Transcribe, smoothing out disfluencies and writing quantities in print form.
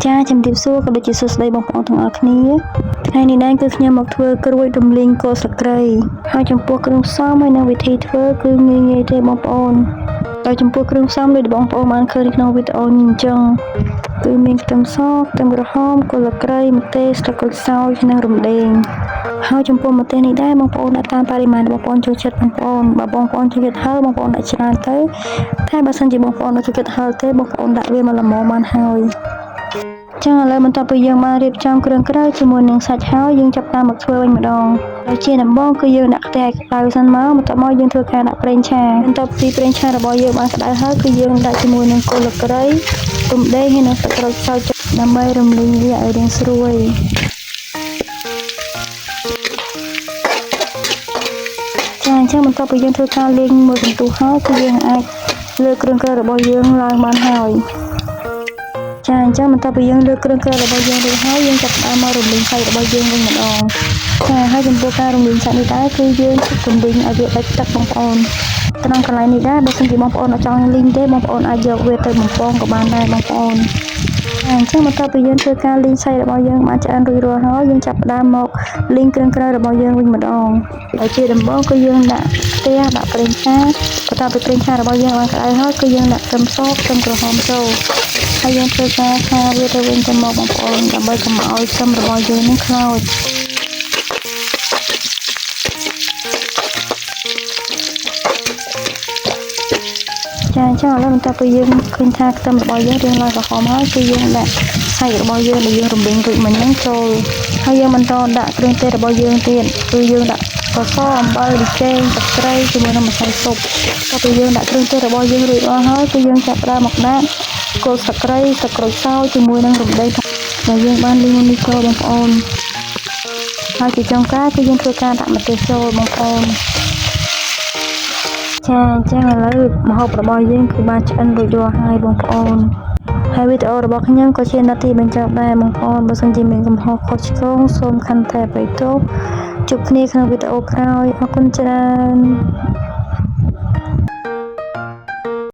ចាជំរាបសួរក៏ដូចជាសួស្តីបងប្អូនទាំងអស់គ្នាថ្ងៃនេះដែរគឺខ្ញុំមកធ្វើក្រួយរំលីងគល់ស្លឹកគ្រៃហើយចំពោះគ្រឿងផ្សំហើយនិងវិធីធ្វើគឺងាយទេបងប្អូនដោយចំពោះគ្រឿងផ្សំដូចបងប្អូនបានឃើញក្នុងវីដេអូនេះអញ្ចឹងគឺមានខ្ទឹមសខ្ទឹមក្រហមគល់ស្លឹកគ្រៃម្ទេសស្លឹកក្រូចសើចនិងរំដេងហើយចំពោះម្ទេសនេះដែរបងប្អូនដាក់តាមបរិមាណបងប្អូនចូលចិត្តបងប្អូនបើបងប្អូនចូលចិត្តហឹរបងប្អូនដាក់ច្រើនទៅតែបើសិនជាបងប្អូនចូលចិត្តហឹរទេបងប្អូនដាក់វាមកល្មមបានហើយចឹងឥឡូវបន្ទាប់ពីយើងបានរៀបចំគ្រឿងក្រៅជាមួយនឹងសាច់ហើយយើងចាប់តាមមកធ្វើវិញម្ដងហើយជាដំបូងគឺយើងដាក់ខ្ទះក្តៅសិនមកបន្ទាប់មកយើងធ្វើការដាក់ប្រេងឆាបន្ទាប់ពីប្រេងឆារបស់យើងបានក្តៅហើយគឺយើងដាក់ជាមួយនឹងគល់ស្លឹកគ្រៃរំដេងហើយនិងស្លឹកក្រូចសើចដើម្បីរំលីងវាឲ្យរាងស្រួយចាអញ្ចឹងបន្ទាប់ពីយើងធ្វើការលាងមួយកន្ទុះហើយគឺយើងអាចលើកគ្រឿងក្រៅរបស់យើងឡើងបានហើយចាអញ្ចឹងបន្ទាប់ពីយើងលើកគ្រឿងក្រៅរបស់យើងរួចហើយយើងចាប់ផ្ដើមមករំលីងសាច់របស់យើងវិញម្ដងចាហើយចំពោះការរំលីងសាច់នេះដែរគឺយើងរំលីងឲ្យវាដាច់ទឹកបងប្អូនត្រង់កន្លែងនេះដែរបើសិនជាបងប្អូនអត់ចង់លីងទេបងប្អូនអាចយកវាទៅបំពងក៏បានដែរបងប្អូនអញ្ចឹងបន្ទាប់ពីយើងធ្វើការលីងសាច់របស់យើងបានឆ្អិនរួចរាល់ហើយយើងចាប់ផ្ដើមមកលីងគ្រឿងក្រៅរបស់យើងវិញម្ដងហើយជាដំបូងគឺយើងដាក់ខ្ទះដាក់ប្រេងឆាបន្ទាប់ពីប្រេងឆារបស់យើងបានក្តៅហើយគឺយើងដាក់ខ្ទឹមសខ្ទឹមក្រហមចូលហើយយើងធ្វើការឆាវាទៅវិញទៅមកបងប្អូនដើម្បីកុំឲ្យខ្ទឹមរបស់យើងនឹងខ្លោចចាអញ្ចឹងឥឡូវបន្ទាប់ពីយើងឃើញថាខ្ទឹមរបស់យើងរាងឡើងក្រហមហើយគឺយើងដាក់សាច់របស់យើងដែលយើងរំលីងរួចមិញហ្នឹងចូលហើយយើងបន្តដាក់គ្រឿងទេសរបស់យើងទៀតគឺយើងដាក់ស្ករសអំបិលប៊ីចេងទឹកត្រីជាមួយនឹងម្សៅស៊ុបបន្ទាប់ពីយើងដាក់គ្រឿងទេសរបស់យើងរួចរាល់ហើយគឺយើងចាប់ផ្ដើមមកដាក់គល់ស្លឹកគ្រៃស្លឹកក្រូចសើចជាមួយនឹងរំដេងដែលយើងបានលីងនេះចូលបងប្អូនហើយជាចុងក្រោយគឺយើងធ្វើការដាក់ម្ទេសចូលបងប្អូនចាអញ្ចឹងឥឡូវម្ហូបរបស់យើងគឺបានឆ្អិនរួចរាល់ហើយបងប្អូនហើយវីដេអូរបស់ខ្ញុំក៏ជានាទីបញ្ចប់ដែរបងប្អូនបើសិនជាមានកំហុសខុសឆ្គងសូមខន្តីអភ័យទោសជួបគ្នាក្នុងវីដេអូក្រោយអរគុណច្រើន